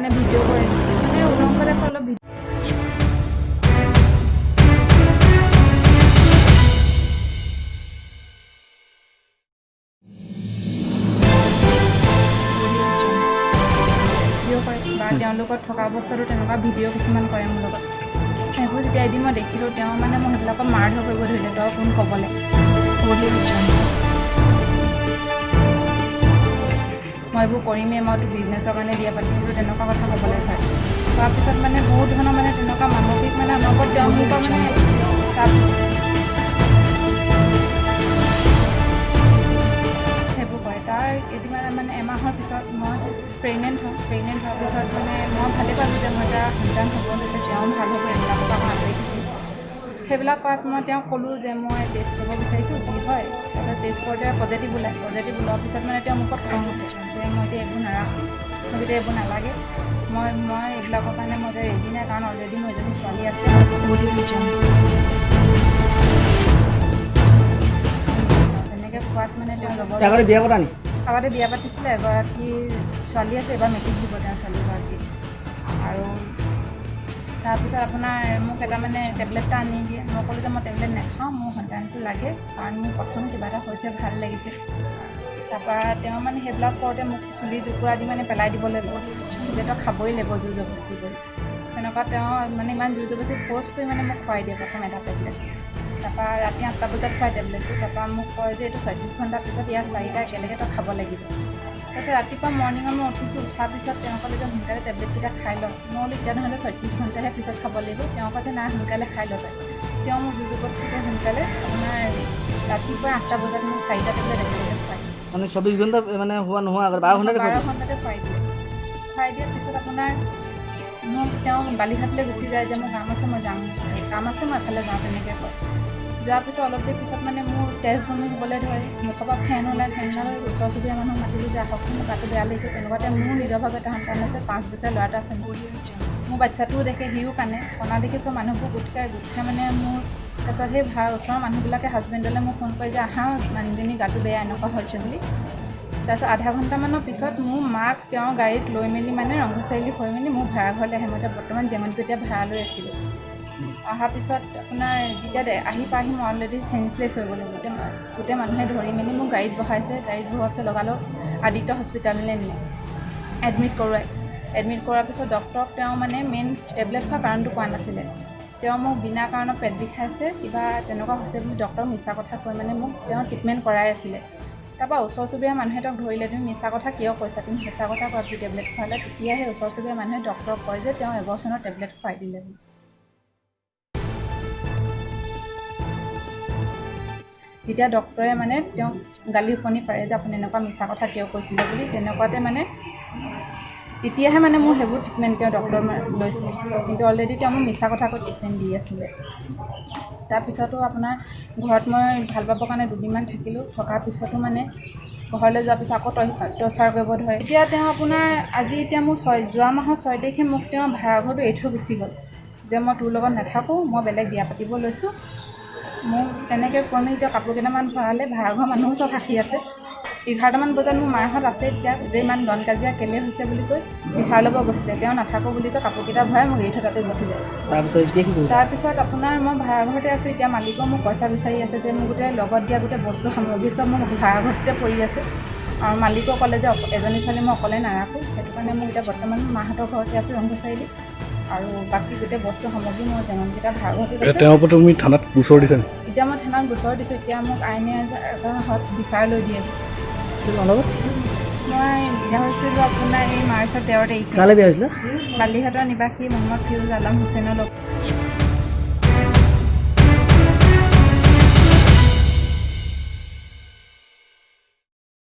মানে ভিডিঅ' কৰে মানে উলংগ দেশৰ অলপ ভিডিঅ' কৰে বা তেওঁলোকৰ থকা অৱস্থাতো তেনেকুৱা ভিডিঅ' কিছুমান কৰে মোৰ লগত সেইবোৰ যেতিয়া এদিন মই দেখিলোঁ তেওঁ মানে মই সেইবিলাকক মাৰধৰ কৰিব ধৰিলে তই কোন ক'বলৈ মই এইবোৰ কৰিমেই মই বিজনেছৰ কাৰণে বিয়া পাতিছিলোঁ তেনেকুৱা কথা ক'বলৈ হয় তাৰপিছত মানে বহুত ধৰণৰ মানে তেনেকুৱা মানসিক মানে আমাৰ ওপৰত তেওঁ মোৰ পৰা মানে সেইবোৰ কৰে তাৰ এদিন মানে এমাহৰ পিছত মই প্ৰেগনেণ্ট হোৱাৰ পিছত মানে মই ভালেই পালোঁ যে মই এটা সন্তান হ'ব যাতে তেওঁ ভাল হ'ব এইবিলাকৰ পৰা মই আঁতৰি থাকিম সেইবিলাক কৰাত মই তেওঁক ক'লোঁ যে মই টেষ্ট কৰিব বিচাৰিছোঁ কি হয় তাৰপিছত টেষ্ট কৰোঁতে পজিটিভ ওলোৱাৰ পিছত মানে তেওঁ মোক খং উঠে যে মই এতিয়া এইবোৰ নাৰাখোঁ মোক এতিয়া এইবোৰ নালাগে মই এইবিলাকৰ কাৰণে মই এতিয়া ৰেডি নাই কাৰণ অলৰেডি মোৰ এজনী ছোৱালী আছে তেনেকৈ খোৱাত মানে তেওঁ আগতে বিয়া পাতিছিলে এগৰাকী ছোৱালী আছে এবাৰ মেট্ৰিক দিব তেওঁ ছোৱালীগৰাকী আৰু তাৰপিছত আপোনাৰ মোক এটা মানে টেবলেট এটা আনি দিয়ে মই ক'লোঁ যে মই টেবলেট নাখাওঁ মোৰ সন্তানটো লাগে কাৰণ মোৰ প্ৰথম কিবা এটা হৈছে ভাল লাগিছে তাৰপৰা তেওঁ মানে সেইবিলাক কৰোঁতে মোক চুলি জোকুৰা দি মানে পেলাই দিবলৈ ল'ব যে তই খাবই লাগিব জোৰ জবস্তি কৰি তেনেকুৱা তেওঁ মানে ইমান জোৰ জবস্তি ফ'ৰ্চ কৰি মানে মোক খুৱাই দিয়ে প্ৰথম এটা টেবলেট তাৰপৰা ৰাতি 8টা বজাত খুৱাই টেবলেটটো তাৰপৰা মোক কয় যে এইটো 36 ঘণ্টাৰ পিছত ইয়াৰ 4টা একেলগে তই খাব লাগিব তাৰপিছত ৰাতিপুৱা মৰ্ণিঙত মই উঠিছোঁ উঠাৰ পিছত তেওঁ ক'লে যে সোনকালে টেবলেটকেইটা খাই লওঁ মই বোলো এতিয়া নহ'লে 36 ঘণ্টাহে পিছত খাব লাগিব তেওঁ কয় যে নাই সোনকালে খাই ল'ব তেওঁ মোক জোৰ জবস্তিকে সোনকালে আপোনাৰ ৰাতিপুৱা 8টা বজাত মোক 4টা টেবলেট একেলগে খুৱাই মানে 24 ঘণ্টা মানে হোৱা নোহোৱা আগত 12 ঘণ্টাতে খুৱাই দিয়াৰ পিছত আপোনাৰ মোক তেওঁ বালিঘাটলৈ গুচি যায় যে মোৰ কাম আছে মই যাম কাম আছে মই এফালে যাওঁ তেনেকৈ কয় যোৱাৰ পিছত অলপ দেৰি পিছত মানে মোৰ তেজ বমি হ'বলৈ ধৰে মুখৰ পৰা ফেন ওলাই ওচৰ চুবুৰীয়া মানুহ মাতিলোঁ যে আহকচোন মোৰ গাটো বেয়া লাগিছে তেনেকুৱাতে মোৰ নিজৰ ভাগত এটা সন্তান আছে 5 বছৰীয়া ল'ৰা এটা আছে মোৰ বাচ্ছাটোও দেখে সিও কানে কণা দেখি চব মানুহবোৰ গোট খাই মানে মোৰ তাৰপিছত সেই ওচৰৰ মানুহবিলাকে হাজবেণ্ডলৈ মোক ফোন কৰি যে আহা মানুহজনী গাটো বেয়া এনেকুৱা হৈছে বুলি তাৰপিছত আধা ঘণ্টামানৰ পিছত মোৰ মাক তেওঁ গাড়ীত লৈ মেলি মানে ৰংঘৰ চাৰিআলি হৈ মেলি মোৰ ভাড়া ঘৰলৈ আহে মই এতিয়া বৰ্তমান জেমনপেটীয়া ভাড়া লৈ আছিলোঁ অহাৰ পিছত আপোনাৰ যেতিয়া আহি পাহি মই অলৰেডি চেঞ্চলেছ হৈ গ'লোঁ গোটেই মানুহে ধৰি মেলি মোক গাড়ীত বহাইছে গাড়ীত বহোৱাৰ পিছত লগালগ আদিত্য হস্পিটাললৈ নিলে এডমিট কৰোৱাৰ পিছত ডক্টৰক তেওঁ মানে মেইন টেবলেট খোৱাৰ কাৰণটো কোৱা নাছিলে তেওঁ মোক বিনা কাৰণত পেট বিষাইছে কিবা তেনেকুৱা হৈছে বুলি ডক্টৰক মিছা কথা কৈ মানে মোক তেওঁ ট্ৰিটমেণ্ট কৰাই আছিলে তাৰপৰা ওচৰ চুবুৰীয়া মানুহে তেওঁক ধৰিলে তুমি মিছা কথা কিয় কৈছা তুমি সঁচা কথা কোৱা বুলি টেবলেট খোৱালে তেতিয়াহে ওচৰ চুবুৰীয়া মানুহে ডক্টৰক কয় যে তেওঁ এবছৰৰ টেবলেট খুৱাই দিলে তেতিয়া ডক্টৰে মানে তেওঁক গালি শুনি পাৰে যে আপুনি এনেকুৱা মিছা কথা কিয় কৈছিলে বুলি তেনেকুৱাতে মানে তেতিয়াহে মানে মোৰ সেইবোৰ ট্ৰিটমেণ্ট তেওঁ ডক্টৰ লৈছে কিন্তু অলৰেডি তেওঁ মোক মিছা কথা কৈ ট্ৰিটমেণ্ট দি আছিলে তাৰপিছতো আপোনাৰ ঘৰত মই ভাল পাবৰ কাৰণে দুদিনমান থাকিলোঁ থকাৰ পিছতো মানে ঘৰলৈ যোৱাৰ পিছত আকৌ টৰ্চাৰ কৰিব ধৰে এতিয়া তেওঁ আপোনাৰ আজি এতিয়া মোৰ যোৱা মাহৰ 6 তাৰিখে মোক তেওঁ ভাড়া ঘৰটো এৰি থৈ গুচি গ'ল যে মই তোৰ লগত নাথাকোঁ মই বেলেগ বিয়া পাতিব লৈছোঁ মোক তেনেকৈ কৈ মেলি এতিয়া কাপোৰ কেইটামান ভৰালে ভাড়া ঘৰৰ মানুহো চব সাক্ষী আছে 11টামান বজাত মোৰ মাৰহঁত আছে এতিয়া যে ইমান দন কাজিয়া কেলে হৈছে বুলি কৈ বিচাৰ ল'ব গৈছিলে তেওঁ নাথাকোঁ বুলি কৈ কাপোৰকেইটা ভৰাই মোক এৰি থৈ তাতে গুচি যায় তাৰপিছত আপোনাৰ মই ভাড়া ঘৰতে আছোঁ এতিয়া মালিকৰ মোক পইচা বিচাৰি আছে যে মোক গোটেই লগত দিয়া গোটেই বস্তু সামগ্ৰী চব মোৰ ভাড়া ঘৰতে পৰি আছে আৰু মালিকক ক'লে যে এজনী ছোৱালী মই অকলে নাৰাখোঁ সেইটো কাৰণে মোক এতিয়া বৰ্তমান মাহঁতৰ ঘৰতে আছোঁ ৰংঘৰ চাৰিআলি আৰু বাকী গোটেই বস্তু সামগ্ৰী মই যেনেকেইটা ভাড়া ঘৰতে তুমি থানাত গোচৰ দিছা এতিয়া মই থানাত গোচৰ দিছোঁ এতিয়া মোক আইনে এজনত বিচাৰ লৈ দিয়ে মই বিয়া হৈছিলোঁ আপোনাৰ এই মাৰ্চৰ 13 তাৰিখে কালে বিয়া হৈছিলে বালিঘাটৰ নিবাসী মহম্মদ ফিৰোজ আলম হুছেইনৰ লগত